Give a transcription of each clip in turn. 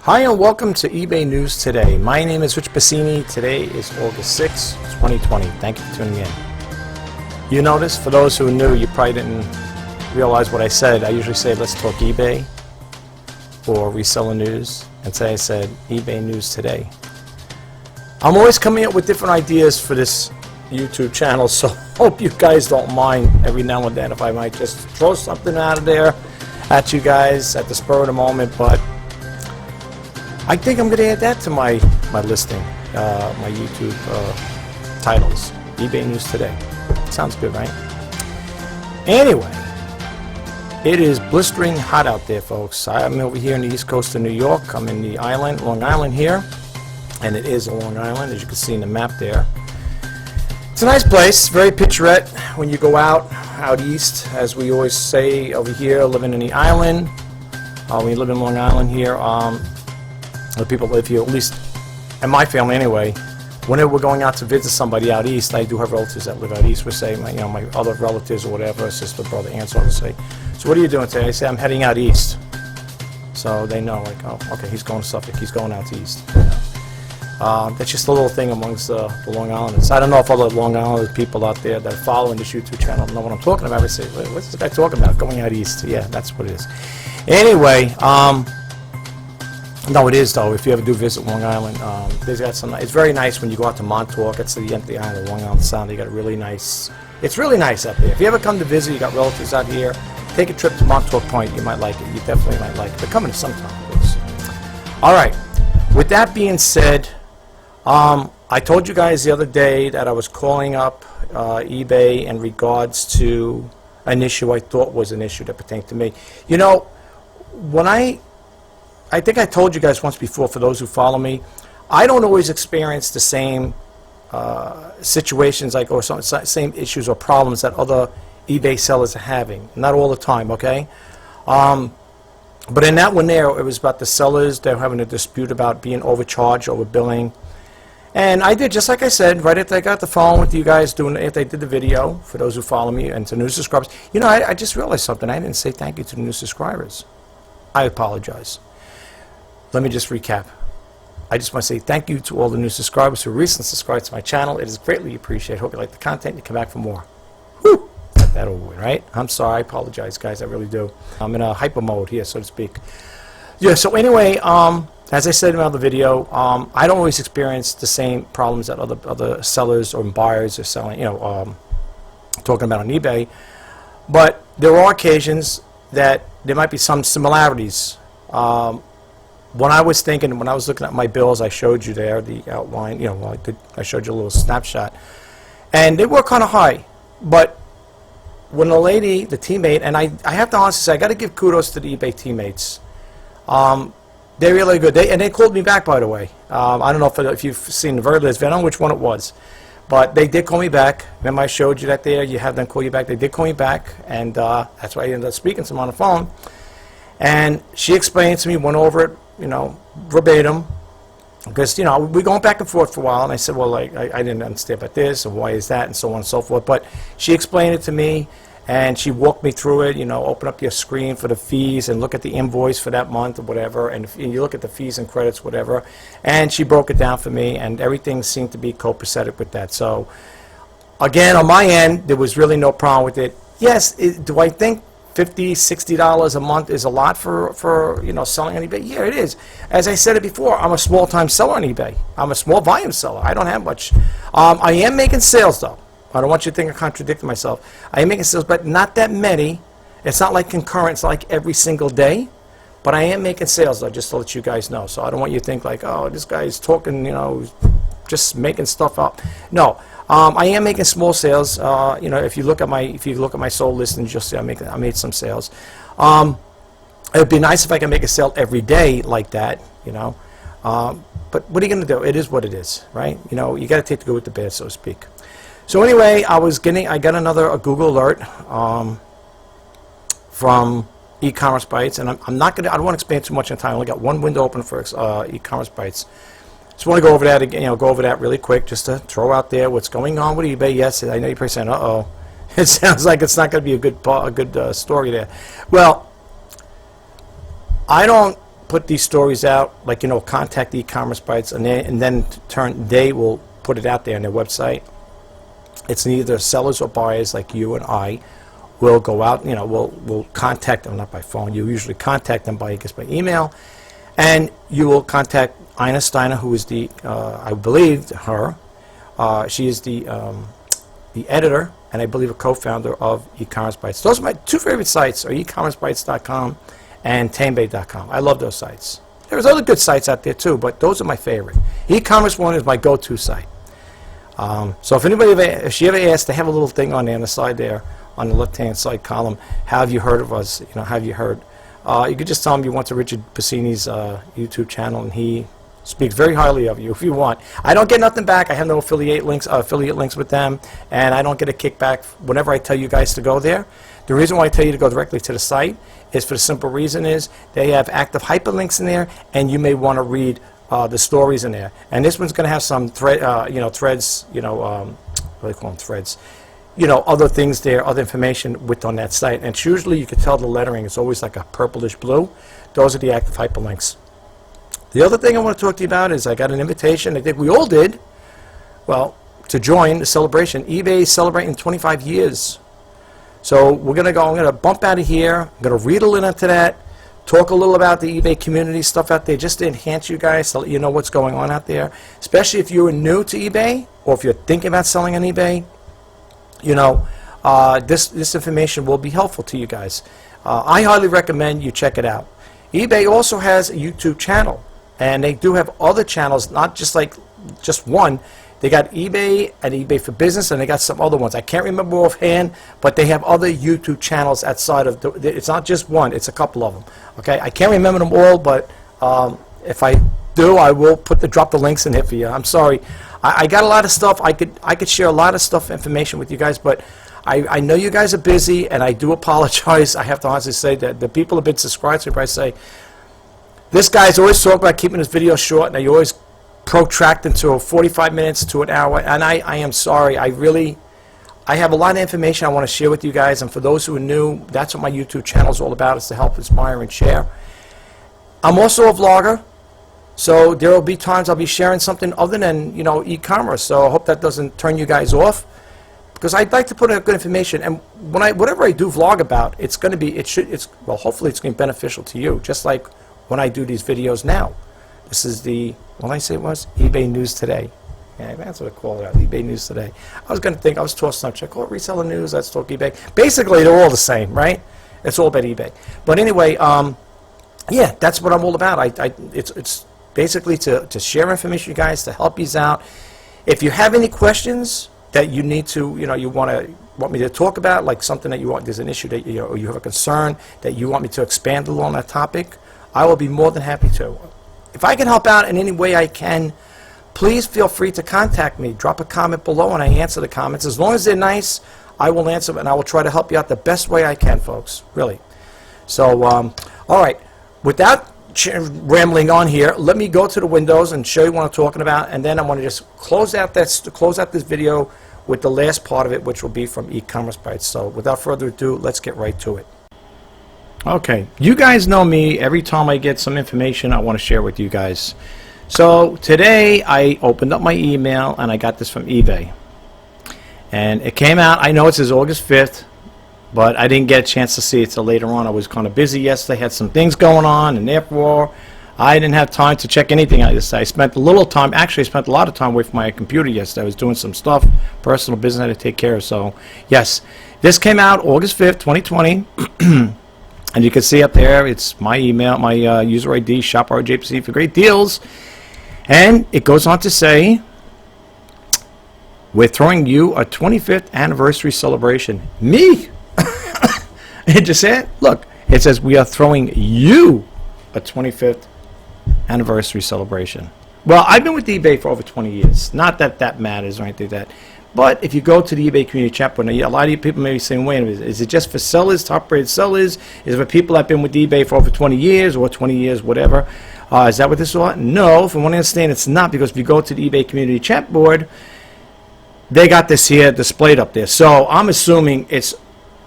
Hi and welcome to eBay News Today. My name is Rich Pasini. Today is August 6, 2020. Thank you for tuning in. You notice, for those who are new, you probably didn't realize what I said. I usually say, let's talk eBay or reseller news. And today I said, eBay News Today. I'm always coming up with different ideas for this YouTube channel, so hope you guys don't mind every now and then if I might just throw something out of there at you guys at the spur of the moment, but I think I'm going to add that to my listing, my YouTube titles. eBay News Today. Sounds good, right? Anyway, it is blistering hot out there, folks. I'm over here in the east coast of New York. I'm in the island, Long Island here, and it is a Long Island, as you can see in the map there. It's a nice place, very picturesque when you go out east, as we always say over here, living in the island. When you live in Long Island here, the people live here, at least in my family anyway. Whenever we're going out to visit somebody out east, I do have relatives that live out east. We say, my other relatives or whatever, sister, brother, aunt, so to say. So what are you doing today? I say, I'm heading out east. So they know, like, oh, okay, he's going to Suffolk, he's going out east. That's just a little thing amongst the Long Islanders. I don't know if other Long Islanders people out there that are following this YouTube channel know what I'm talking about. They say, what's this guy talking about, going out east? Yeah, that's what it is. Anyway, no, it is though. If you ever do visit Long Island, there's got some. It's very nice when you go out to Montauk. It's the empty island of Long Island Sound. You got a really nice. It's really nice up there. If you ever come to visit, you got relatives out here. Take a trip to Montauk Point. You might like it. You definitely might like it. But come in sometime, please. All right. With that being said, I told you guys the other day that I was calling up eBay in regards to an issue I thought was an issue that pertained to me. You know, when I think I told you guys once before, for those who follow me, I don't always experience the same situations or same issues or problems that other eBay sellers are having. Not all the time, okay? But in that one there, it was about the sellers. They were having a dispute about being overcharged, overbilling. And I did, just like I said, right after I got the phone with you guys after I did the video, for those who follow me, and to new subscribers. You know, I just realized something. I didn't say thank you to the new subscribers. I apologize. Let me just recap. I just want to say thank you to all the new subscribers who recently subscribed to my channel. It is greatly appreciated. Hope you like the content and you come back for more. Whew! Got that over with, right? I'm sorry. I apologize, guys. I really do. I'm in a hyper mode here, so to speak. Yeah, so anyway, as I said in another video, I don't always experience the same problems that other sellers or buyers are selling, talking about on eBay. But there are occasions that there might be some similarities. When I was looking at my bills, I showed you there the outline. I showed you a little snapshot, and they were kind of high. But when the lady, the teammate, and I have to honestly say, I got to give kudos to the eBay teammates. They're really good. They called me back, by the way. I don't know if you've seen the very list. I don't know which one it was, but they did call me back. Remember, I showed you that there. You have them call you back. They did call me back, and that's why I ended up speaking to them on the phone. And she explained to me, went over it, verbatim, because, we're going back and forth for a while, and I said, well, I didn't understand about this, and why is that, and so on and so forth. But she explained it to me, and she walked me through it, open up your screen for the fees and look at the invoice for that month or whatever, and you look at the fees and credits, whatever, and she broke it down for me, and everything seemed to be copacetic with that. So, again, on my end, there was really no problem with it. Yes, do I think $50, $60 a month is a lot for selling on eBay? Yeah, it is. As I said it before, I'm a small-time seller on eBay. I'm a small volume seller. I don't have much. I am making sales, though. I don't want you to think I contradicted myself. I am making sales, but not that many. It's not like concurrent. It's like every single day. But I am making sales, though, just to let you guys know. So I don't want you to think like, oh, this guy's talking, just making stuff up. No. I am making small sales. If you look at my sold listings, you'll see I made some sales. It would be nice if I could make a sale every day like that. But what are you going to do? It is what it is, right? You got to take the good with the bad, so to speak. So anyway, I got a Google alert from e-commerce bites, and I don't want to expand too much on time. I only got one window open for e-commerce bites. Just want to go over that again, go over that really quick, just to throw out there what's going on with eBay. Yes, I know you're probably saying, uh-oh. It sounds like it's not going to be a good story there. Well, I don't put these stories out, like, contact e-commerce bites, and then they will put it out there on their website. It's neither sellers or buyers like you and I will go out, we'll contact them, not by phone. You usually contact them by email, and you will contact Ina Steiner, who is I believe her, she is the editor, and I believe a co-founder of e-commerce bites. Those are my two favorite sites, are ecommercebites.com and tamebay.com. I love those sites. There's other good sites out there too, but those are my favorite. E-commerce one is my go-to site. So if she ever asks, they have a little thing on there on the side there, on the left-hand side column, have you heard of us? Have you heard? You could just tell them you went to Richard Pasini's YouTube channel, and he speaks very highly of you if you want. I don't get nothing back. I have no affiliate links with them, and I don't get a kickback whenever I tell you guys to go there. The reason why I tell you to go directly to the site is for the simple reason is they have active hyperlinks in there, and you may want to read the stories in there. And this one's going to have some threads, what do they call them, threads? Other things there, other information on that site. And it's usually, you can tell the lettering, it's always like a purplish blue. Those are the active hyperlinks. The other thing I want to talk to you about is I got an invitation, I think we all did, well, to join the celebration. eBay is celebrating 25 years. So I'm going to bump out of here, I'm going to read a little into that, talk a little about the eBay community stuff out there, just to enhance you guys, to let you know what's going on out there, especially if you're new to eBay, or if you're thinking about selling on eBay. This information will be helpful to you guys. I highly recommend you check it out. eBay also has a YouTube channel, and they do have other channels, not just one. They got eBay and eBay for Business, and they got some other ones. I can't remember offhand, but they have other YouTube channels outside of it's not just one, it's a couple of them. Okay, I can't remember them all, but if I do, I will drop the links in here for you. I'm sorry. I got a lot of stuff. I could share a lot of information with you guys, but I know you guys are busy, and I do apologize. I have to honestly say that the people have been subscribed to me. I say, this guy's always talking about keeping his videos short, and they always protract into 45 minutes to an hour, and I am sorry. I have a lot of information I want to share with you guys, and for those who are new, that's what my YouTube channel is all about, is to help inspire and share. I'm also a vlogger, so there will be times I'll be sharing something other than, e-commerce, so I hope that doesn't turn you guys off, because I'd like to put out good information, and whatever I do vlog about, it's going to be, hopefully it's going to be beneficial to you, just like when I do these videos now. This is what did I say it was? eBay News Today. Yeah, that's what I call it out, eBay News Today. I was tossing up, should I call it Reseller News? Let's talk eBay. Basically, they're all the same, right? It's all about eBay. But anyway, yeah, that's what I'm all about. It's basically to share information with you guys, to help you out. If you have any questions that you need to, you want me to talk about, like something that there's an issue that or you have a concern that you want me to expand a little on that topic, I will be more than happy to. If I can help out in any way I can, please feel free to contact me. Drop a comment below and I answer the comments. As long as they're nice, I will answer them, and I will try to help you out the best way I can, folks. Really. So, all right. Without rambling on here, let me go to the windows and show you what I'm talking about, and then I want to just close out this video with the last part of it, which will be from e-commerce bites. So, without further ado, let's get right to it. Okay, you guys know me. Every time I get some information I want to share with you guys. So today I opened up my email and I got this from eBay. And it came out, I know it says August 5th, but I didn't get a chance to see it till later on. I was kind of busy yesterday, had some things going on, and therefore I didn't have time to check anything. I spent a little time, actually I spent a lot of time away from my computer yesterday. I was doing some stuff, personal business I had to take care of. So yes, this came out August 5th, 2020. And you can see up there, it's my email, my user ID, ShopRJPC for great deals. And it goes on to say, we're throwing you a 25th anniversary celebration. Me? It just said, look, it says we are throwing you a 25th anniversary celebration. Well, I've been with eBay for over 20 years. Not that that matters or anything like that. But if you go to the eBay community chat board, a lot of you people may be saying, wait a minute, is it just for sellers, top-rated sellers? Is it for people that have been with eBay for over 20 years or 20 years, whatever? Is that what this is about? No, from what I understand, it's not, because if you go to the eBay community chat board, they got this here displayed up there. So I'm assuming it's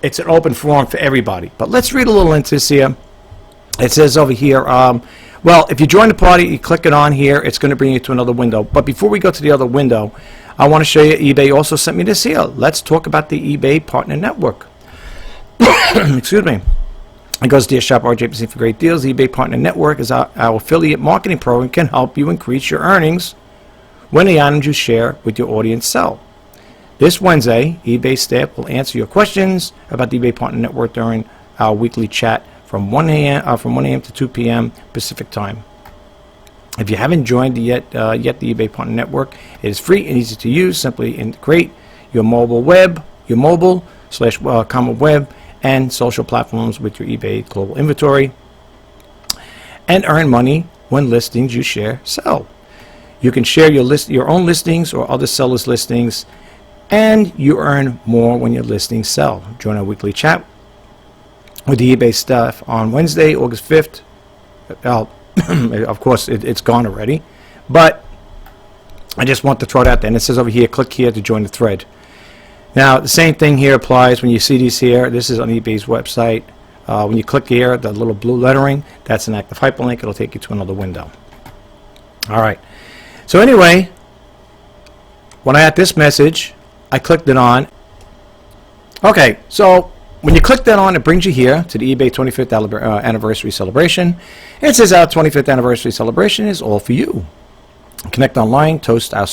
an open forum for everybody. But let's read a little into this here. It says over here, Well, if you join the party, you click it on here, it's going to bring you to another window. But before we go to the other window, I want to show you eBay also sent me this here. Let's talk about the eBay Partner Network. Excuse me. It goes, dear shop RJ for great deals. eBay Partner Network is our affiliate marketing program, can help you increase your earnings when the items you share with your audience sell. This Wednesday, eBay staff will answer your questions about the eBay Partner Network during our weekly chat from 1 a.m. to 2 p.m. Pacific time. If you haven't joined yet the eBay Partner Network, it is free and easy to use. Simply integrate your mobile /comma web and social platforms with your eBay global inventory and earn money when listings you share sell. You can share your own listings or other sellers' listings, and you earn more when your listings sell. Join our weekly chat with the eBay staff on Wednesday, August 5th. Of course, it's gone already, but I just want to throw it out there. And it says over here, click here to join the thread. Now, the same thing here applies when you see these here. This is on eBay's website. When you click here, the little blue lettering, that's an active hyperlink. It'll take you to another window. All right. So anyway, when I had this message, I clicked it on. Okay, so when you click that on, it brings you here to the eBay 25th anniversary celebration. It says our 25th anniversary celebration is all for you. Connect online, toast to our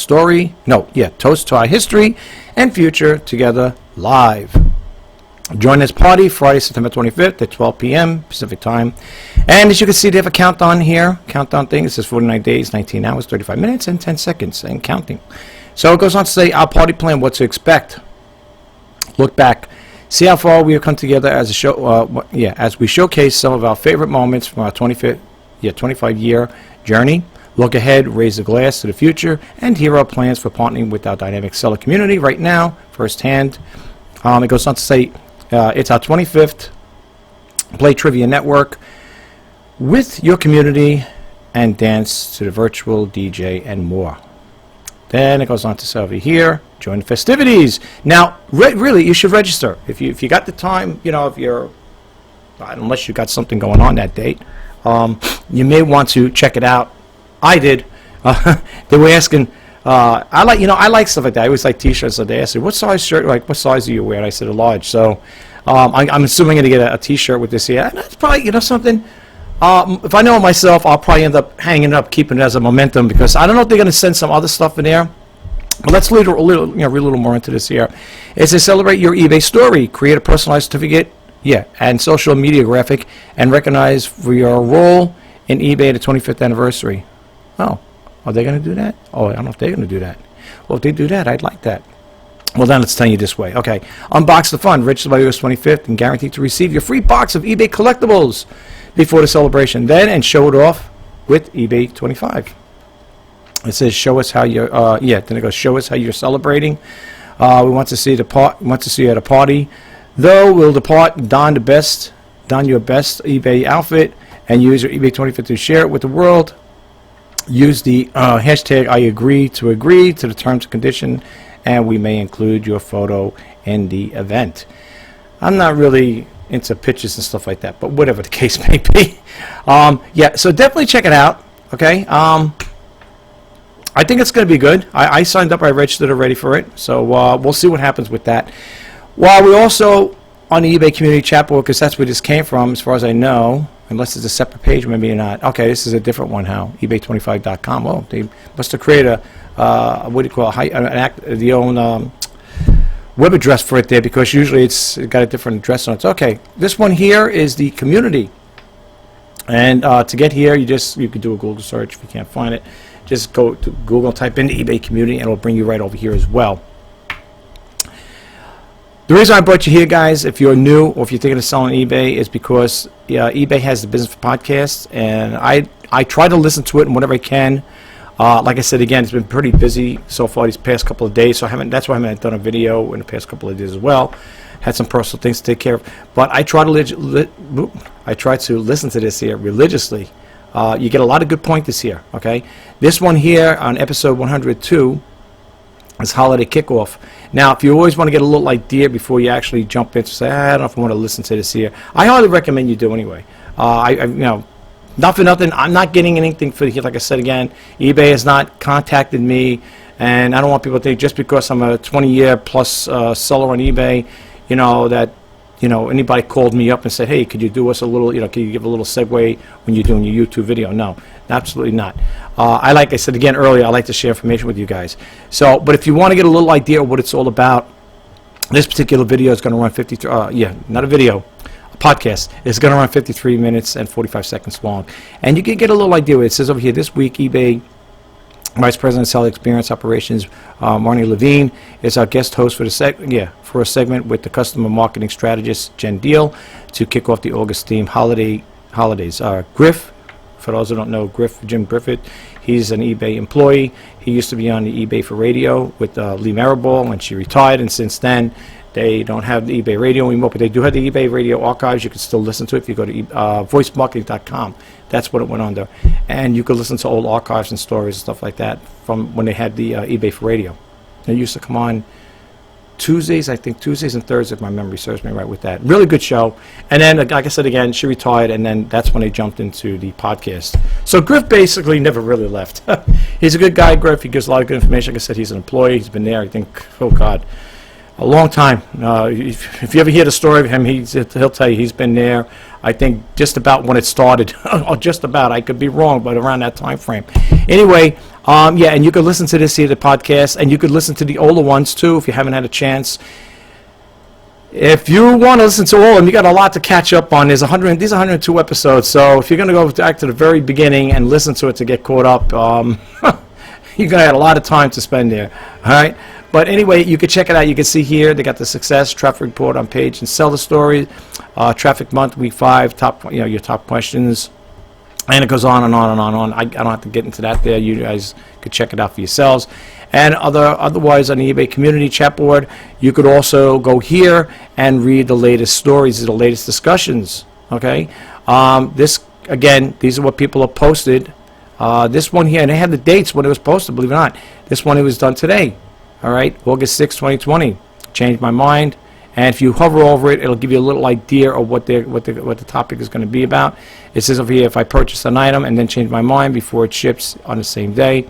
history and future together live. Join this party Friday, September 25th at 12 p.m. Pacific time. And as you can see, they have a countdown here. Countdown thing. It says 49 days, 19 hours, 35 minutes, and 10 seconds, and counting. So it goes on to say our party plan, what to expect. Look back. See how far we have come together as a show. As we showcase some of our favorite moments from our 25-year journey. Look ahead, raise the glass to the future, and hear our plans for partnering with our dynamic seller community right now, firsthand. It goes on to say it's our 25th Play Trivia Network with your community and dance to the virtual DJ and more. Then it goes on to say over here, join the festivities. Now, really, you should register. If you got the time, if you're, unless you got something going on that date, you may want to check it out. I did. They were asking. I like stuff like that. I always like T-shirts. So they asked me, "What size shirt? Like, what size do you wear?" And I said, "A large." So, I'm assuming I'm gonna get a T-shirt with this here. And that's probably something. If I know it myself, I'll probably end up hanging it up, keeping it as a momentum, because I don't know if they're gonna send some other stuff in there. But let's read a little more into this here. It says, celebrate your eBay story, create a personalized certificate, and social media graphic, and recognize for your role in eBay the 25th anniversary. Oh, are they going to do that? Oh, I don't know if they're going to do that. Well, if they do that, I'd like that. Well, then let's tell you this way. Okay, unbox the fun, register by August 25th, and guaranteed to receive your free box of eBay collectibles before the celebration. Then, and show it off with eBay 25. It says, show us how you're. Then it goes, show us how you're celebrating. We want to see you at a party. Though we'll depart, don your best eBay outfit, and use your eBay 25 to share it with the world. Use the hashtag I agree to the terms and condition, and we may include your photo in the event. I'm not really into pictures and stuff like that, but whatever the case may be. So definitely check it out. Okay. I think it's going to be good. I signed up. I registered already for it. So we'll see what happens with that. While we also on the eBay community chat board, because that's where this came from, as far as I know. Unless it's a separate page, maybe not. Okay, this is a different one. How eBay25.com. Oh, they must have created what do you call the own web address for it there, because usually it's got a different address on it. Okay, this one here is the community, and to get here, you can do a Google search if you can't find it. Just go to Google, type in the eBay community, and it'll bring you right over here as well. The reason I brought you here, guys, if you're new or if you're thinking of selling eBay, is because eBay has the business for podcasts, and I try to listen to it and whatever I can. Like I said, again, it's been pretty busy so far these past couple of days, so that's why I haven't done a video in the past couple of days as well. Had some personal things to take care of, but I try to listen to this here religiously. You get a lot of good pointers here. Okay, this one here on episode 102 is holiday kickoff. Now, if you always want to get a little idea before you actually jump in to say, I don't know if I want to listen to this here, I highly recommend you do anyway. Not for nothing, I'm not getting anything for here. Like I said again, eBay has not contacted me, and I don't want people to think just because I'm a 20-year plus seller on eBay, you know, that, you know, anybody called me up and said, hey, could you do us a little, you know, can you give a little segue when you're doing your YouTube video? No, absolutely not. Like I said again earlier, I like to share information with you guys. So, but if you want to get a little idea of what it's all about, this particular video is going to run 53, not a video, a podcast. It's going to run 53 minutes and 45 seconds long. And you can get a little idea. It says over here, this week, eBay Vice President of Seller Experience Operations, Marnie Levine, is our guest host for the for a segment with the customer marketing strategist, Jen Deal, to kick off the August theme holidays. Griff, for those who don't know, Jim Griffith, he's an eBay employee. He used to be on the eBay for radio with Lee Maribel, and she retired, and since then they don't have the eBay radio anymore, but they do have the eBay radio archives. You can still listen to it if you go to voicemarketing.com. That's what it went under. And you could listen to old archives and stories and stuff like that from when they had the eBay for radio. They used to come on Tuesdays, I think Tuesdays and Thursdays, if my memory serves me right with that. Really good show. And then, like I said again, she retired, and then that's when they jumped into the podcast. So Griff basically never really left. He's a good guy, Griff. He gives a lot of good information. Like I said, he's an employee. He's been there, I think, oh God, a long time. If you ever hear the story of him, he'll tell you he's been there, I think, just about when it started. Or just about. I could be wrong, but around that time frame. Anyway, and you could listen to this here, the podcast, and you could listen to the older ones, too, if you haven't had a chance. If you want to listen to all of them, you got a lot to catch up on. These are 102 episodes, so if you're going to go back to the very beginning and listen to it to get caught up, you're going to have a lot of time to spend there. All right? But anyway, you can check it out. You can see here they got the success traffic report on page and seller story, traffic month, week 5, your top questions, and it goes on and on and on and on. I don't have to get into that there. You guys could check it out for yourselves. And otherwise on the eBay community chat board, you could also go here and read the latest stories, the latest discussions. Okay, these are what people have posted. This one here, and they have the dates when it was posted. Believe it or not, this one it was done today. All right, August 6, 2020. Changed my mind, and if you hover over it, it'll give you a little idea of what the topic is going to be about. It says over here, if I purchase an item and then change my mind before it ships on the same day.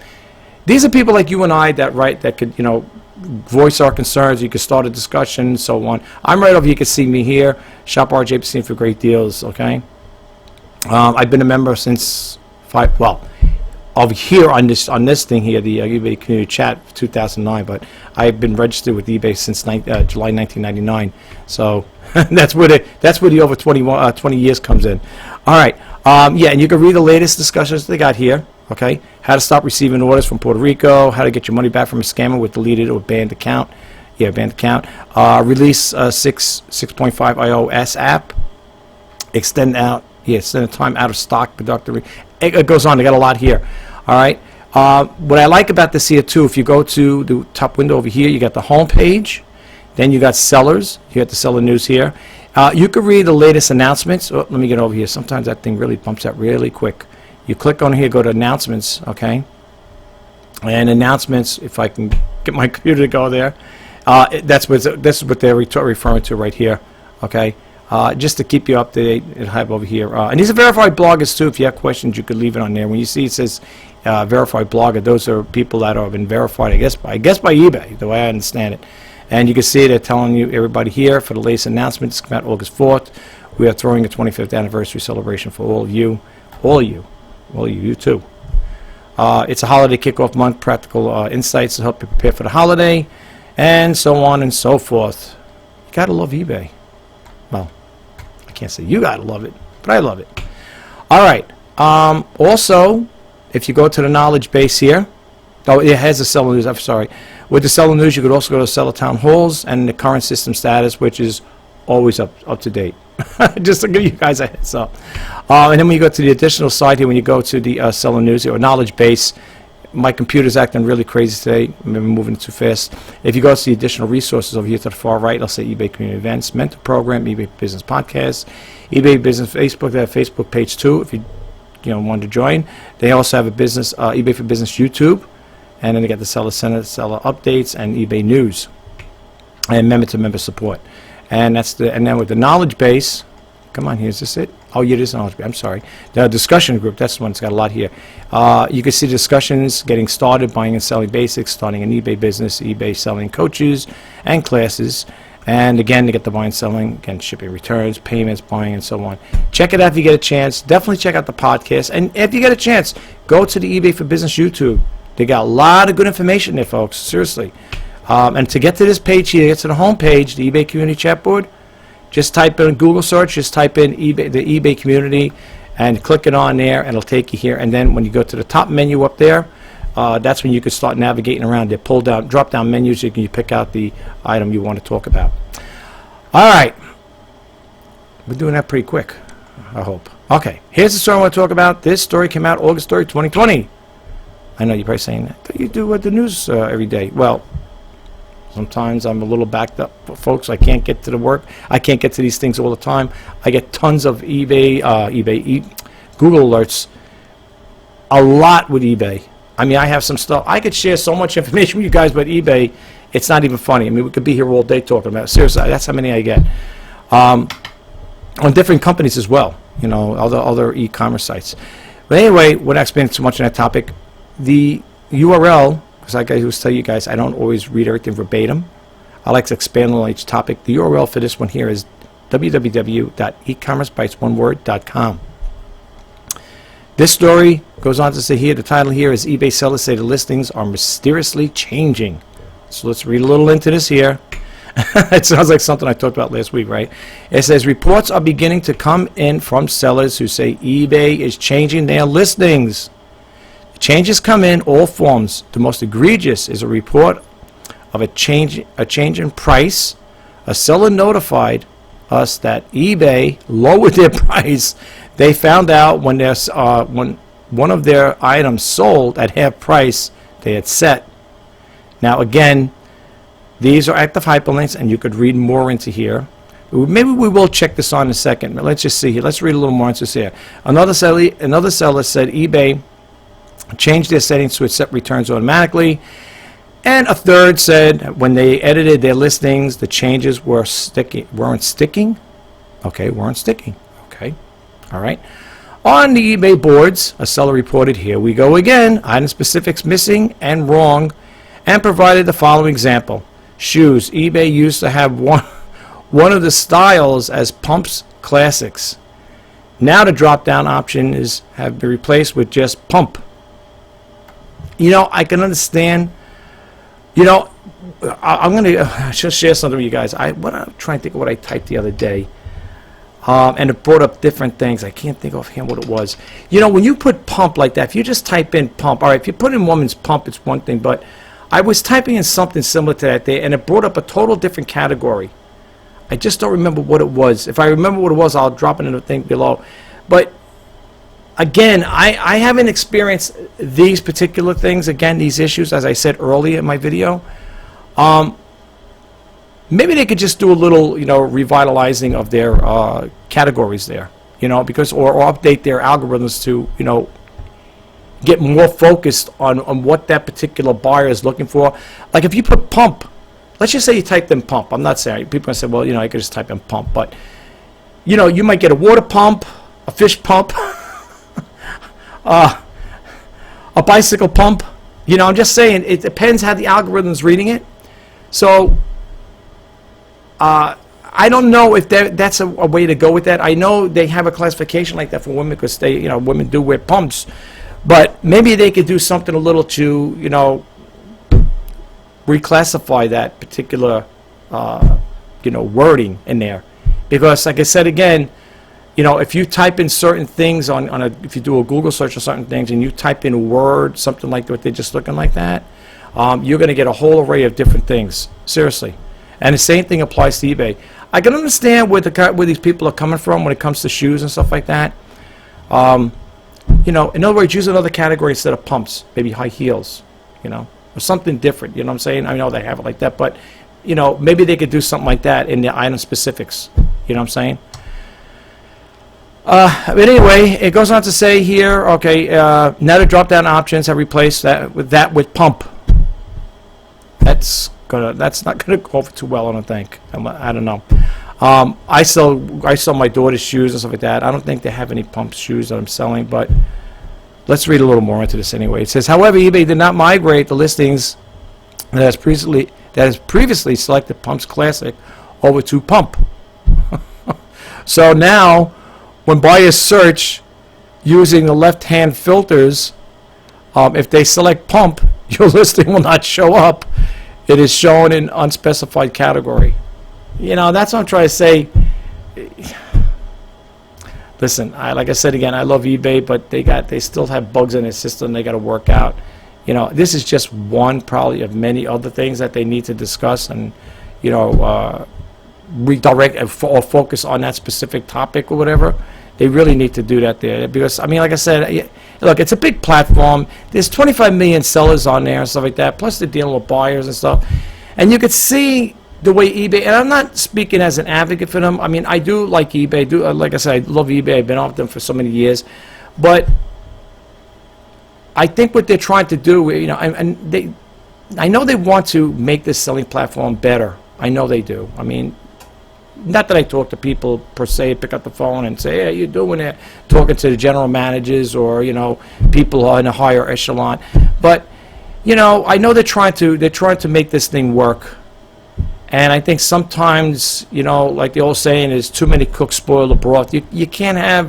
These are people like you and I that could, you know, voice our concerns. You could start a discussion and so on. I'm right over here. You can see me here. Shop RJ Pasini for great deals. Okay. I've been a member since over here on this thing here, the eBay Community Chat 2009, but I've been registered with eBay since July 1999. So that's where the over 20 years comes in. All right, and you can read the latest discussions they got here. Okay, how to stop receiving orders from Puerto Rico, how to get your money back from a scammer with deleted or banned account. Banned account. Release 6.5 iOS app. Extend the time out of stock productive. It goes on. They got a lot here. All right. What I like about this here too, if you go to the top window over here, you got the home page. Then you got sellers. You got the seller news here. You could read the latest announcements. Oh, let me get over here. Sometimes that thing really bumps out really quick. You click on here, go to announcements. Okay. And announcements. If I can get my computer to go there, this is what they're referring to right here. Okay. Just to keep you up to date, it'll have over here. And these are verified bloggers too. If you have questions, you could leave it on there. When you see it says verified blogger, those are people that have been verified, I guess by eBay, the way I understand it. And you can see they're telling you, everybody here, for the latest announcement. It's come out August 4th. We are throwing a 25th anniversary celebration for all of you too. It's a holiday kickoff month, practical insights to help you prepare for the holiday, and so on and so forth. You gotta love eBay. Well, I can't say you gotta love it, but I love it. All right. Also, if you go to the knowledge base here, it has the seller news. I'm sorry. With the seller news, you could also go to seller town halls and the current system status, which is always up to date. Just to give you guys a heads up. And then when you go to the additional side here, when you go to the seller news or knowledge base, my computer's acting really crazy today. Maybe moving too fast. If you go to the additional resources over here to the far right, I'll say eBay Community Events, Mentor Program, eBay Business Podcast, eBay Business Facebook. They have Facebook page too if you want to join. They also have a business eBay for Business YouTube, and then they got the Seller Center, Seller Updates, and eBay News, and member-to-member support. And then with the knowledge base, come on, here, is this it? Oh, yeah, it is an knowledge group. I'm sorry. The discussion group, that's the one that's got a lot here. You can see discussions, getting started, buying and selling basics, starting an eBay business, eBay selling coaches and classes. And again, to get the buying and selling, again, shipping, returns, payments, buying, and so on. Check it out if you get a chance. Definitely check out the podcast. And if you get a chance, go to the eBay for Business YouTube. They got a lot of good information there, folks. Seriously. And to get to this page here, get to the home page, the eBay Community Chat Board, just type in Google search, just type in eBay, the eBay Community, and click it on there, and it'll take you here. And then when you go to the top menu up there, that's when you can start navigating around. They pull down, drop down menus. You can pick out the item you want to talk about. All right, we're doing that pretty quick, I hope. Okay, here's the story I want to talk about. This story came out August 3rd, 2020. I know you're probably saying that. You do the news every day. Well, sometimes I'm a little backed up, folks. I can't get to the work. I can't get to these things all the time. I get tons of Google alerts. A lot with eBay. I mean, I have some stuff. I could share so much information with you guys about eBay. It's not even funny. I mean, we could be here all day talking about it. Seriously, that's how many I get. On different companies as well. You know, other e-commerce sites. But anyway, without spending too much on that topic, the URL, because like I always tell you guys, I don't always read everything verbatim. I like to expand on each topic. The URL for this one here is www.ecommercebytesoneword.com. This story goes on to say here, the title here is eBay sellers say the listings are mysteriously changing. So let's read a little into this here. It sounds like something I talked about last week, right? It says, reports are beginning to come in from sellers who say eBay is changing their listings. Changes come in all forms. The most egregious is a report of a change in price. A seller notified us that eBay lowered their price. They found out when one of their items sold at half price they had set. Now again, these are active hyperlinks, and you could read more into here. Maybe we will check this on in a second, but let's just see here. Let's read a little more into this here. Another seller said eBay changed their settings to accept returns automatically. And a third said when they edited their listings, the changes weren't sticking. Okay, weren't sticking. Okay, all right. On the eBay boards, a seller reported, here we go again, item specifics missing and wrong, and provided the following example. Shoes. eBay used to have one of the styles as pumps classics. Now the drop-down option have been replaced with just pump. You know, I can understand. You know, I'm going to just share something with you guys. I'm trying to think of what I typed the other day. And it brought up different things. I can't think offhand what it was. You know, when you put pump like that, if you just type in pump, all right, if you put in woman's pump, it's one thing, but I was typing in something similar to that there, and it brought up a total different category. I just don't remember what it was. If I remember what it was, I'll drop it in the thing below. But again, I haven't experienced these particular things, again, these issues, as I said earlier in my video. Maybe they could just do a little, you know, revitalizing of their categories there, you know, because, or update their algorithms to, you know, get more focused on what that particular buyer is looking for. Like if you put pump, let's just say you typed in pump. I'm not saying, people are going to say, well, you know, I could just type in pump, but, you know, you might get a water pump, a fish pump, a bicycle pump. You know, I'm just saying, it depends how the algorithm's reading it. So I don't know if that's a way to go with that. I know they have a classification like that for women because they, you know, women do wear pumps, but maybe they could do something a little to, you know, reclassify that particular, you know, wording in there, because like I said again, you know, if you type in certain things if you do a Google search on certain things and you type in a word, something like what they're just looking like that, you're going to get a whole array of different things. Seriously. And the same thing applies to eBay. I can understand where these people are coming from when it comes to shoes and stuff like that. You know, in other words, use another category instead of pumps, maybe high heels, you know, or something different. You know what I'm saying? I know they have it like that, but, you know, maybe they could do something like that in the item specifics. You know what I'm saying? But anyway, it goes on to say here, okay, now the drop-down options have replaced that with pump. That's not gonna go over too well, I don't think. I don't know. I sell my daughter's shoes and stuff like that. I don't think they have any pump shoes that I'm selling, but let's read a little more into this anyway. It says, however, eBay did not migrate the listings that has previously selected Pump's Classic over to Pump. So now, when buyers search using the left-hand filters, if they select Pump, your listing will not show up. It is shown in unspecified category. You know, that's what I'm trying to say. Listen, like I said again, I love eBay, but they still have bugs in their system they got to work out. You know, this is just one probably of many other things that they need to discuss and, you know, redirect or focus on that specific topic or whatever. They really need to do that there because, I mean, like I said, look, it's a big platform. There's 25 million sellers on there and stuff like that, plus they're dealing with buyers and stuff. And you could see the way eBay, and I'm not speaking as an advocate for them. I mean, I do like eBay. Like I said, I love eBay. I've been off them for so many years. But I think what they're trying to do, you know, I know they want to make this selling platform better. I know they do. I mean, not that I talk to people per se, pick up the phone and say, hey, how you doing there? Talking to the general managers or, you know, people in a higher echelon. But, you know, I know they're trying to make this thing work. And I think sometimes, you know, like the old saying is, too many cooks spoil the broth. You can't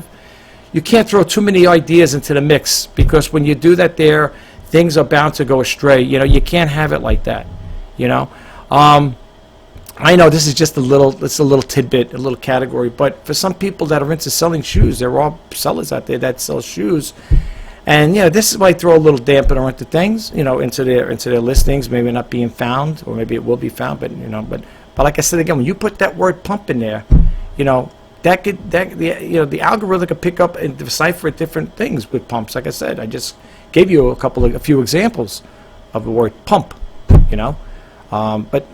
throw too many ideas into the mix, because when you do that there, things are bound to go astray. You know, you can't have it like that, you know. I know this is just a little tidbit, a little category, but for some people that are into selling shoes, there are sellers out there that sell shoes. And, you know, this is why I throw a little dampener into things, you know, into their listings, maybe not being found, or maybe it will be found, but, you know, but like I said again, when you put that word pump in there, you know, the algorithm could pick up and decipher different things with pumps. Like I said, I just gave you a few examples of the word pump, you know, but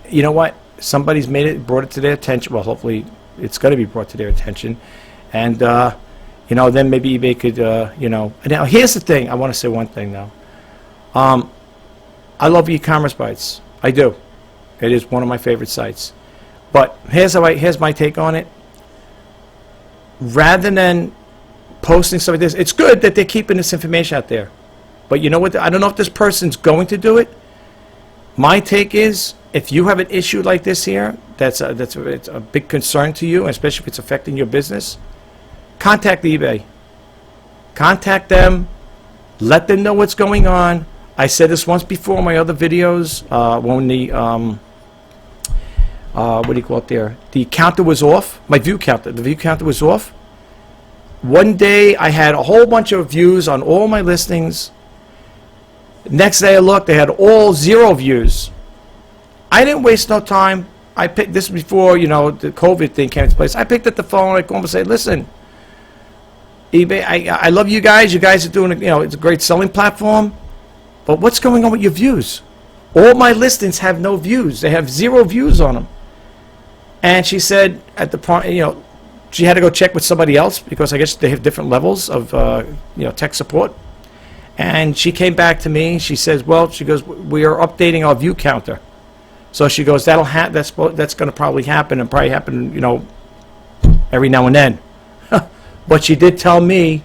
you know what? Somebody's brought it to their attention. Well, hopefully it's going to be brought to their attention, and you know, then maybe eBay could, you know. Now, here's the thing. I want to say one thing, though. I love e-commerce bites. I do. It is one of my favorite sites. But here's my take on it. Rather than posting something like this, it's good that they're keeping this information out there. But you know what? I don't know if this person's going to do it. My take is, if you have an issue like this here, it's a big concern to you, especially if it's affecting your business, contact eBay. Contact them. Let them know what's going on. I said this once before in my other videos, when the what do you call it there? The counter was off. My view counter. The view counter was off. One day I had a whole bunch of views on all my listings. Next day I looked, they had all 0 views. I didn't waste no time. I picked this before, you know, the COVID thing came into place. I picked up the phone. I called them and said, listen, eBay, I love you guys. You guys are doing, you know, it's a great selling platform. But what's going on with your views? All my listings have no views. They have 0 views on them. And she said at the point, you know, she had to go check with somebody else because I guess they have different levels of, you know, tech support. And she came back to me. She says, well, she goes, we are updating our view counter. So she goes, that's going to probably happen, and probably happen, you know, every now and then. But she did tell me,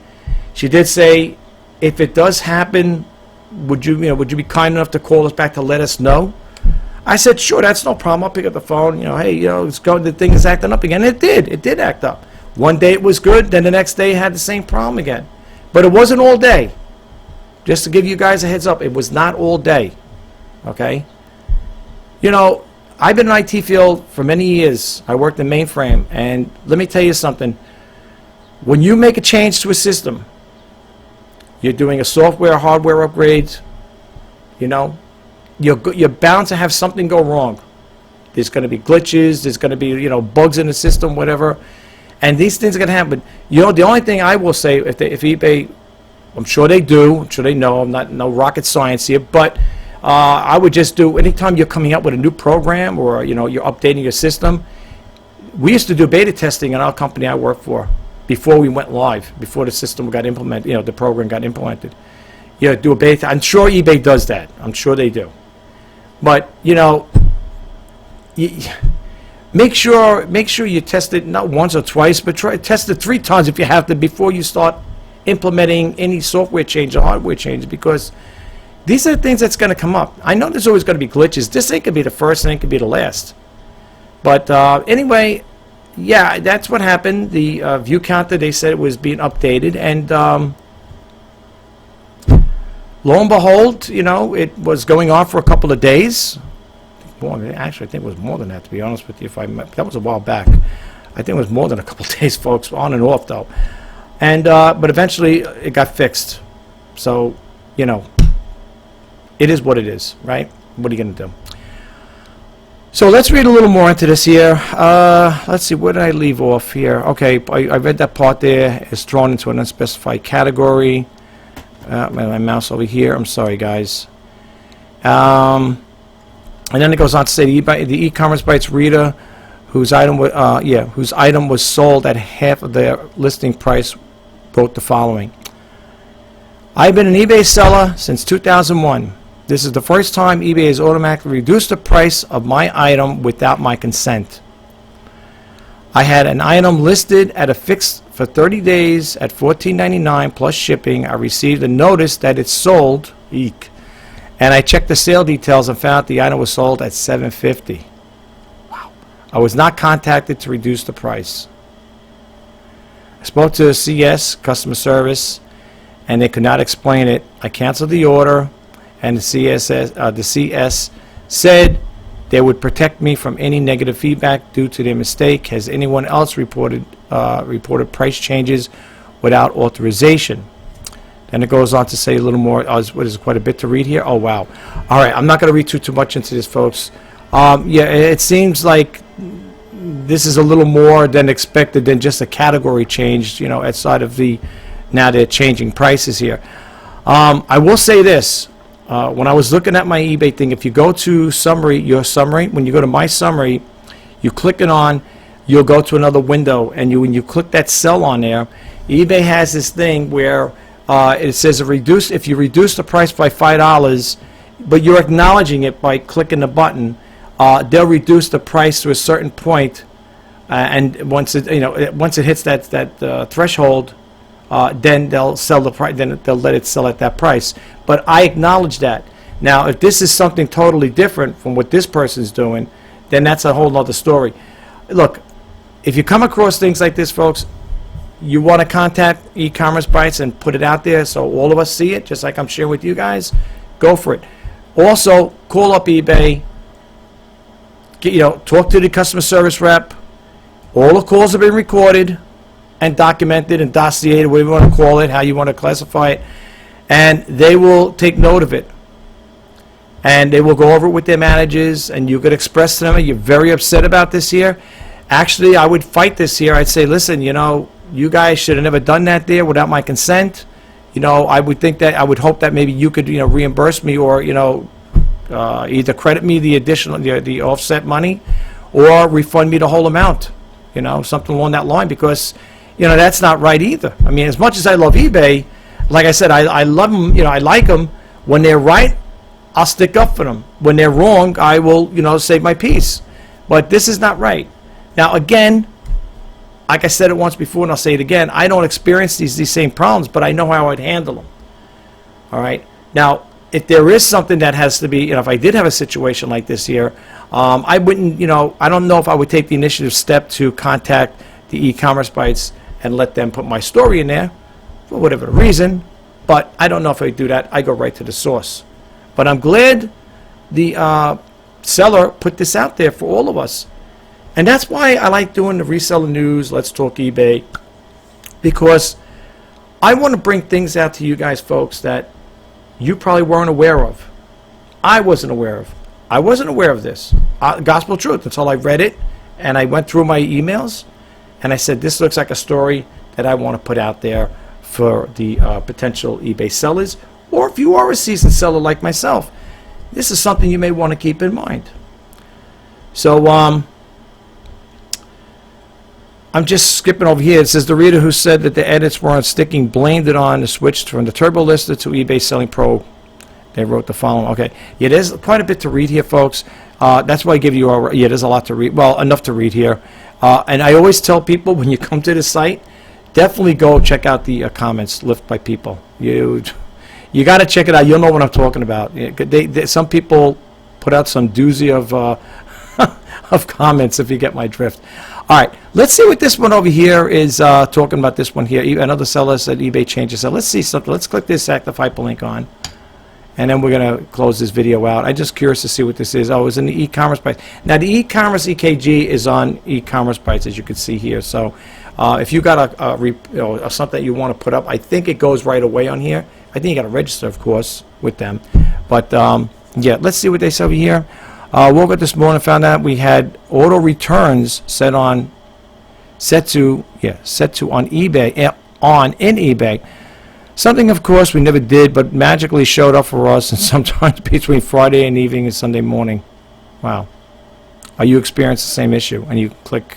she did say, if it does happen, would you be kind enough to call us back to let us know? I said, sure, that's no problem. I'll pick up the phone. You know, hey, you know, the thing is acting up again. It did act up. One day it was good, then the next day it had the same problem again. But it wasn't all day. Just to give you guys a heads up, it was not all day. Okay? You know, I've been in the IT field for many years. I worked in mainframe, and let me tell you something. When you make a change to a system, you're doing a software, hardware upgrade, you know, you're bound to have something go wrong. There's going to be glitches, there's going to be, you know, bugs in the system, whatever. And these things are going to happen. You know, the only thing I will say, if eBay, I'm sure they do, I'm sure they know, I'm not no rocket science here, but I would just do, anytime you're coming up with a new program or, you know, you're updating your system, we used to do beta testing in our company I worked for before we went live, before the system got implemented, you know, the program got implemented. You know, do a beta. I'm sure eBay does that. I'm sure they do. But, you know, make sure you test it not once or twice, but test it 3 times if you have to before you start implementing any software change or hardware change, because these are the things that's going to come up. I know there's always going to be glitches. This ain't going to be the first, and ain't going to be the last. But anyway, yeah, that's what happened. The view counter, they said it was being updated, and lo and behold, you know, it was going on for a couple of days. Actually, I think it was more than that, to be honest with you. That was a while back. I think it was more than a couple of days, folks, on and off, though. And but eventually, it got fixed. So, you know, it is what it is, right? What are you going to do? So let's read a little more into this here. Let's see, where did I leave off here? Okay, I read that part there. It's thrown into an unspecified category. My mouse over here. I'm sorry, guys. And then it goes on to say the e-commerce Bytes reader whose item was sold at half of their listing price wrote the following. I've been an eBay seller since 2001. This is the first time eBay has automatically reduced the price of my item without my consent. I had an item listed at a fixed for 30 days at $14.99 plus shipping. I received a notice that it's sold, eek, and I checked the sale details and found the item was sold at $7.50. Wow. I was not contacted to reduce the price. I spoke to CS, customer service, and they could not explain it. I canceled the order, and the CS said they would protect me from any negative feedback due to their mistake. Has anyone else reported price changes without authorization? Then it goes on to say a little more. What is quite a bit to read here? Oh, wow. All right, I'm not going to read too much into this, folks. Yeah, it seems like this is a little more than expected than just a category change, you know, outside of the, now they're changing prices here. I will say this. When I was looking at my eBay thing, if you go to summary, your summary, when you go to my summary, you click it on, you'll go to another window, and when you click that cell on there, eBay has this thing where it says if you reduce the price by $5, but you're acknowledging it by clicking the button, they'll reduce the price to a certain point, and once it hits that threshold, then they'll sell the price. Then they'll let it sell at that price. But I acknowledge that. Now, if this is something totally different from what this person's doing, then that's a whole other story. Look, if you come across things like this, folks, you want to contact e-commerce Bytes and put it out there so all of us see it, just like I'm sharing with you guys. Go for it. Also, call up eBay. Talk to the customer service rep. All the calls have been recorded and documented and dossiered, whatever you want to call it, how you want to classify it, and they will take note of it. And they will go over it with their managers, and you could express to them, you're very upset about this here. Actually, I would fight this here. I'd say, listen, you guys should have never done that there without my consent. I would hope that maybe you could, reimburse me or, either credit me the additional, the offset money, or refund me the whole amount, something along that line, because that's not right either. I mean, as much as I love eBay, like I said, I love them, I like them. When they're right, I'll stick up for them. When they're wrong, I will, save my peace. But this is not right. Now, again, like I said it once before, and I'll say it again, I don't experience these same problems, but I know how I'd handle them. All right? Now, if there is something that has to be, if I did have a situation like this here, I wouldn't, I don't know if I would take the initiative step to contact the e-commerce Bytes and let them put my story in there for whatever reason, but I don't know if I do that. I go right to the source. But I'm glad the seller put this out there for all of us. And that's why I like doing the Reseller News, Let's Talk eBay, because I want to bring things out to you guys, folks, that you probably weren't aware of. I wasn't aware of. I wasn't aware of this. Gospel truth, until I read it, and I went through my emails, and I said, this looks like a story that I want to put out there for the potential eBay sellers, or if you are a seasoned seller like myself, this is something you may want to keep in mind. So I'm just skipping over here. It says the reader who said that the edits weren't sticking blamed it on the switch from the Turbo Lister to eBay Selling Pro They wrote the following. Okay. Yeah, there's quite a bit to read here, folks. That's why I give you a... Yeah, there's a lot to read. Well, enough to read here. And I always tell people when you come to the site, definitely go check out the comments left by people. You got to check it out. You'll know what I'm talking about. Some people put out some doozy of of comments, if you get my drift. All right, let's see what this one over here is talking about. This one here, another seller said eBay changes. So let's see something. Let's click this active hyperlink on, and then we're going to close this video out. I'm just curious to see what this is. Oh, it's in the e-commerce price. Now, the e-commerce EKG is on e-commerce price, as you can see here. So if you got something that you want to put up, I think it goes right away on here. I think you got to register, of course, with them. But, yeah, let's see what they say over here. Woke up this morning and found out we had auto returns set to on eBay, in eBay. Something, of course, we never did, but magically showed up for us, and sometimes between Friday and evening and Sunday morning. Wow. Are you experiencing the same issue? And you click,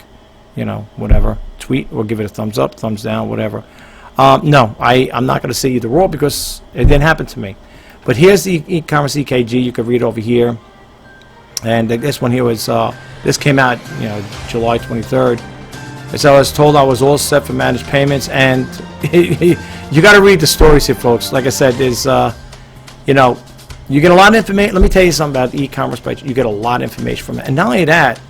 whatever, tweet, or give it a thumbs up, thumbs down, whatever. No, I'm not going to say either or because it didn't happen to me. But here's the e-commerce EKG. You can read over here. And this one here was, this came out, July 23rd. So I was told I was all set for managed payments, and you got to read the stories here, folks. Like I said, there's, you get a lot of information. Let me tell you something about the e-commerce page. You get a lot of information from it. And not only that,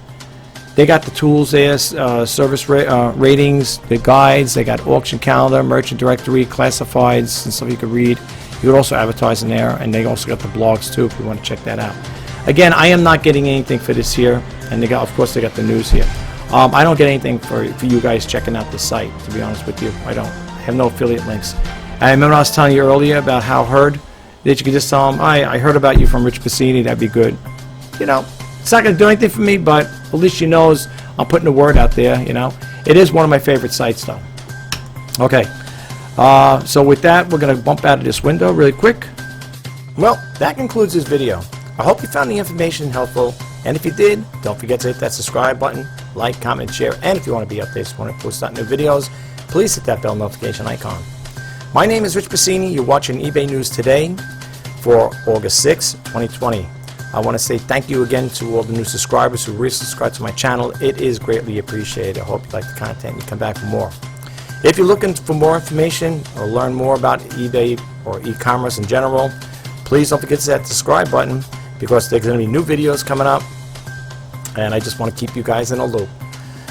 they got the tools there, service ratings, the guides. They got auction calendar, merchant directory, classifieds, and stuff you could read. You could also advertise in there, and they also got the blogs too if you want to check that out. Again, I am not getting anything for this here, and of course, they got the news here. I don't get anything for you guys checking out the site, to be honest with you. I have no affiliate links. I remember I was telling you earlier about how heard, that you could just tell them, I heard about you from Rich Pasini, that'd be good. It's not going to do anything for me, but at least she knows I'm putting the word out there, It is one of my favorite sites, though. Okay, so with that, we're going to bump out of this window really quick. Well, that concludes this video. I hope you found the information helpful, and if you did, don't forget to hit that subscribe button, like, comment, share, and if you want to be updated when I post out new videos, please hit that bell notification icon. My name is Rich Pasini. You're watching eBay News Today for August 6, 2020. I want to say thank you again to all the new subscribers who resubscribed to my channel. It is greatly appreciated. I hope you like the content and you come back for more. If you're looking for more information or learn more about eBay or e-commerce in general, please don't forget to hit that subscribe button, because there's going to be new videos coming up, and I just want to keep you guys in a loop.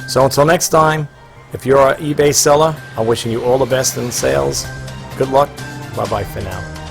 So until next time, if you're an eBay seller, I'm wishing you all the best in sales. Good luck. Bye-bye for now.